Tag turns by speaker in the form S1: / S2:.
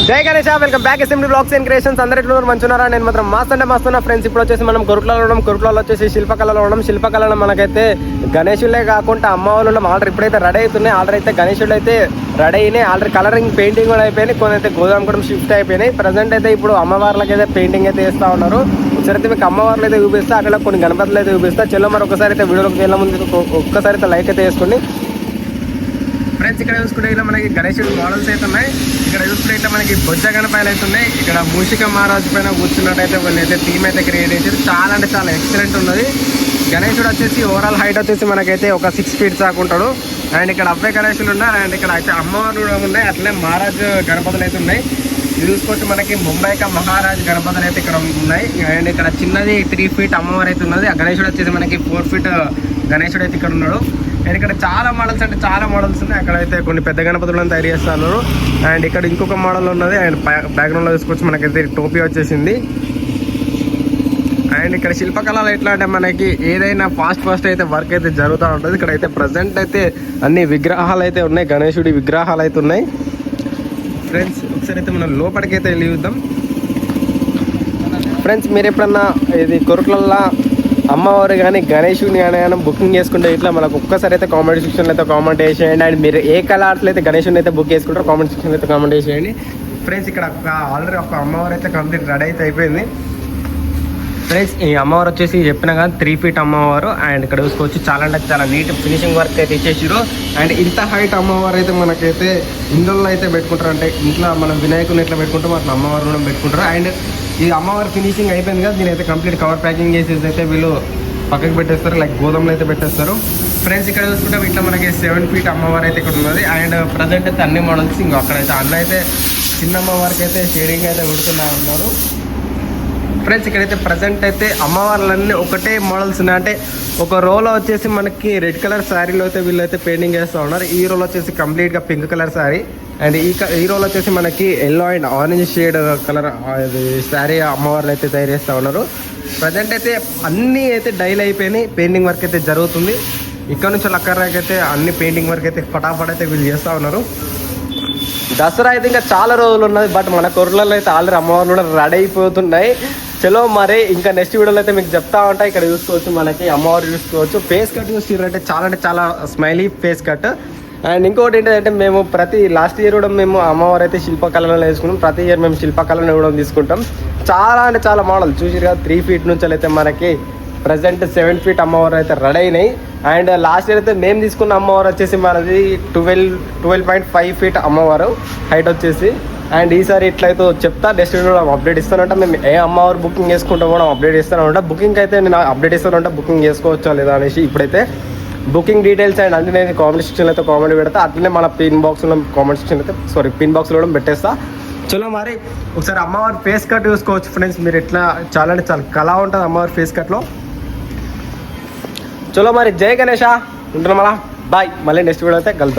S1: జై Ganesh, welcome back SMD blogs and creations. అందరిలో మంచున్నారా? నేను మాత్రం మస్తున్నా ఫ్రెండ్స్. ఇప్పుడు వచ్చేసి మనం కొరుట్లలో వచ్చేసి శిల్పకళలో మనకైతే గణేషులే కాకుండా అమ్మవాళ్ళు ఆర్డర్ ఇప్పుడైతే రెడీ అవుతున్నాయి. ఆర్డర్ అయితే గణేషులు అయితే రెడీ అయినాయి. ఆల్రెడీ కలరింగ్ పెయింటింగ్ కూడా అయిపోయినాయి. కొన్ని అయితే గోదాం కూడా షిఫ్ట్ అయిపోయినాయి. ప్రజెంట్ అయితే ఇప్పుడు అమ్మవార్లకి అయితే పెయింటింగ్ అయితే వేస్తూ ఉన్నారు. ఒకసారి అయితే మీకు అమ్మవార్లు అయితే చూపిస్తా, అక్కడ కొన్ని గణపతులు అయితే చూపిస్తా. చెల్లో మరి ఒకసారి అయితే వీడియోకి వెళ్ళే ముందు ఒక్కసారి అయితే లైక్ అయితే వేసుకోండి ఫ్రెండ్స్. ఇక్కడ చూసుకుంటే ఇట్లా మనకి గణేశుడు మోడల్స్ అయితే ఉన్నాయి. ఇక్కడ చూసుకుంటే ఇట్లా మనకి బొజ్జ గణపాయలు అయితే ఉన్నాయి. ఇక్కడ మూషిక మహారాజు పైన కూర్చున్నట్టయితే వాళ్ళు అయితే థీమ్ అయితే క్రియేట్ చేశారు. చాలా అంటే చాలా ఎక్సలెంట్ ఉన్నది. గణేశుడు వచ్చేసి ఓవరాల్ హైట్ వచ్చేసి మనకైతే ఒక 6 feet దాకా ఉంటాడు. అండ్ ఇక్కడ అవ్వే గణేశులు ఉన్నాయి. అండ్ ఇక్కడ అయితే అమ్మవారు కూడా ఉన్నాయి. అట్లనే మహారాజు గణపతులు అయితే ఉన్నాయి. ఇది చూసుకోవచ్చు మనకి ముంబైకా మహారాజ్ గణపతులు అయితే ఇక్కడ ఉన్నాయి. అండ్ ఇక్కడ చిన్నది 3 feet అమ్మవారు అయితే ఉన్నది. ఆ గణేశుడు వచ్చేసి మనకి 4 feet గణేశుడు అయితే ఇక్కడ ఉన్నాడు. అండ్ ఇక్కడ చాలా మోడల్స్ అంటే చాలా మోడల్స్ ఉన్నాయి. అక్కడైతే కొన్ని పెద్ద గణపతులను తయారు చేస్తున్నారు. అండ్ ఇక్కడ ఇంకొక మోడల్ ఉన్నది. అండ్ బ్యాక్గ్రౌండ్లో చూసుకోవచ్చు మనకైతే టోపీ వచ్చేసింది. అండ్ ఇక్కడ శిల్పకళలు ఎట్లా అంటే మనకి ఏదైనా ఫాస్ట్ అయితే వర్క్ అయితే జరుగుతూ ఉంటుంది. ఇక్కడ అయితే ప్రజెంట్ అయితే అన్ని విగ్రహాలు అయితే ఉన్నాయి. గణేశుడి విగ్రహాలు అయితే ఉన్నాయి ఫ్రెండ్స్. ఒకసారి అయితే మనం లోపలికైతే వెళ్ళి చూద్దాం ఫ్రెండ్స్. మీరు ఎప్పుడన్నా ఇది కొరుట్లల్లో అమ్మవారు కానీ గణేశుని కానీ బుకింగ్ చేసుకుంటే ఇట్లా మనకు ఒక్కసారి అయితే కామెంట్ సెక్షన్లో అయితే కామెంట్ చేసేయండి. అండ్ మీరు ఏ కలర్స్లో అయితే గణేశుని అయితే బుక్ చేసుకుంటారో కామెంట్ సెక్షన్లో అయితే కామెంట్ చేసేయండి ఫ్రెండ్స్. ఇక్కడ ఆల్రెడీ ఒక అమ్మవారు అయితే కంప్లీట్ రెడీ అయితే అయిపోయింది ఫ్రెండ్స్. ఈ అమ్మవారు వచ్చేసి చెప్పిన కానీ 3 feet అమ్మవారు. అండ్ ఇక్కడ చూసుకోవచ్చు చాలా అంటే చాలా నీట్ ఫినిషింగ్ వర్క్ అయితే ఇచ్చేసారు. అండ్ ఇంత హైట్ అమ్మవారు అయితే మనకైతే ఇందులో అయితే పెట్టుకుంటారు. అంటే ఇంట్లో మనం వినాయకుని ఎట్లా పెట్టుకుంటాం అట్లా అమ్మవారు కూడా పెట్టుకుంటారు. అండ్ ఈ అమ్మవారి ఫినిషింగ్ అయిపోయింది కదా, దీని అయితే కంప్లీట్ కవర్ ప్యాకింగ్ చేసేసి అయితే వీళ్ళు పక్కకి పెట్టేస్తారు. లైక్ గోదాంలో అయితే పెట్టేస్తారు ఫ్రెండ్స్. ఇక్కడ చూసుకుంటే ఇట్లా మనకి 7 feet అమ్మవారు అయితే ఇక్కడ ఉన్నది. అండ్ ప్రజెంట్ అయితే అన్ని మోడల్స్ ఇంకా అక్కడైతే అన్న అయితే చిన్న అమ్మవారికి అయితే షేడింగ్ అయితే పెడుతున్నా ఉన్నారు ఫ్రెండ్స్. ఇక్కడైతే ప్రజెంట్ అయితే అమ్మవార్లన్నీ ఒకటే మోడల్స్ ఉన్నాయి. అంటే ఒక రోలో వచ్చేసి మనకి రెడ్ కలర్ శారీలో అయితే వీళ్ళైతే పెయింటింగ్ చేస్తూ ఉన్నారు. ఈ రోల్ వచ్చేసి కంప్లీట్గా పింక్ కలర్ శారీ. అండ్ ఈ రోల్ వచ్చేసి మనకి yellow and orange shade colour sari అమ్మవార్లు అయితే తయారు చేస్తూ ఉన్నారు. ప్రజెంట్ అయితే అన్నీ అయితే డైల్ అయిపోయినాయి. పెయింటింగ్ వర్క్ అయితే జరుగుతుంది. ఇక్కడ నుంచి లక్కర్రాకి అయితే అన్ని పెయింటింగ్ వర్క్ అయితే ఫటాఫట్ అయితే వీళ్ళు చేస్తూ ఉన్నారు. దసరా అయితే ఇంకా చాలా రోజులు ఉన్నది. బట్ మన కొర్రలలో అయితే ఆల్రెడీ అమ్మవార్లు కూడా రెడీ అయిపోతున్నాయి. చలో మరి ఇంకా నెక్స్ట్ వీడియోలో అయితే మీకు చెప్తా ఉంటాయి. ఇక్కడ చూసుకోవచ్చు మనకి అమ్మవారు చూసుకోవచ్చు. ఫేస్ కట్ చూసిరంటే చాలా స్మైలీ ఫేస్ కట్. అండ్ ఇంకోటి ఏంటంటే మేము ప్రతి లాస్ట్ ఇయర్ కూడా మేము అమ్మవారు అయితే శిల్పకళలో వేసుకున్నాం. ప్రతి ఇయర్ మేము శిల్పకళను కూడా తీసుకుంటాం. చాలా అంటే చాలా మోడల్ చూసిరు కదా. 3 feet నుంచి అయితే మనకి ప్రజెంట్ 7 feet అమ్మవారు అయితే రెడీ అయినాయి. అండ్ లాస్ట్ ఇయర్ అయితే మేము తీసుకున్న అమ్మవారు వచ్చేసి మనది 12.5 feet అమ్మవారు హైట్ వచ్చేసి. అండ్ ఈసారి ఇట్లయితే చెప్తా నెక్స్ట్ వీడియో అప్డేట్ ఇస్తానంటే మేము ఏ అమ్మవారు బుకింగ్ చేసుకుంటాం కూడా అప్డేట్ ఇస్తానంట. బుకింగ్ అయితే నేను అప్డేట్ ఇస్తానంటే బుకింగ్ చేసుకోవచ్చా లేదా అనేసి ఇప్పుడైతే బుకింగ్ డీటెయిల్స్ అండ్ అన్ని నేను కామెంట్ సెక్షన్లో అయితే కామెంట్ పెడతా. అట్లనే మన పిన్ బాక్స్లో కామెంట్ సెక్షన్ అయితే పిన్ బాక్స్లో కూడా పెట్టేస్తా. చలో మరి ఒకసారి అమ్మవారి ఫేస్ కట్ చూసుకోవచ్చు ఫ్రెండ్స్. మీరు ఎట్లా చాలా అంటే చాలా కళ ఉంటుంది అమ్మవారి ఫేస్ కట్లో. చలో మరి జై గణేష ఉంటున్నాం. మళ్ళీ నెక్స్ట్ వీడియో అయితే కలుద్దాం.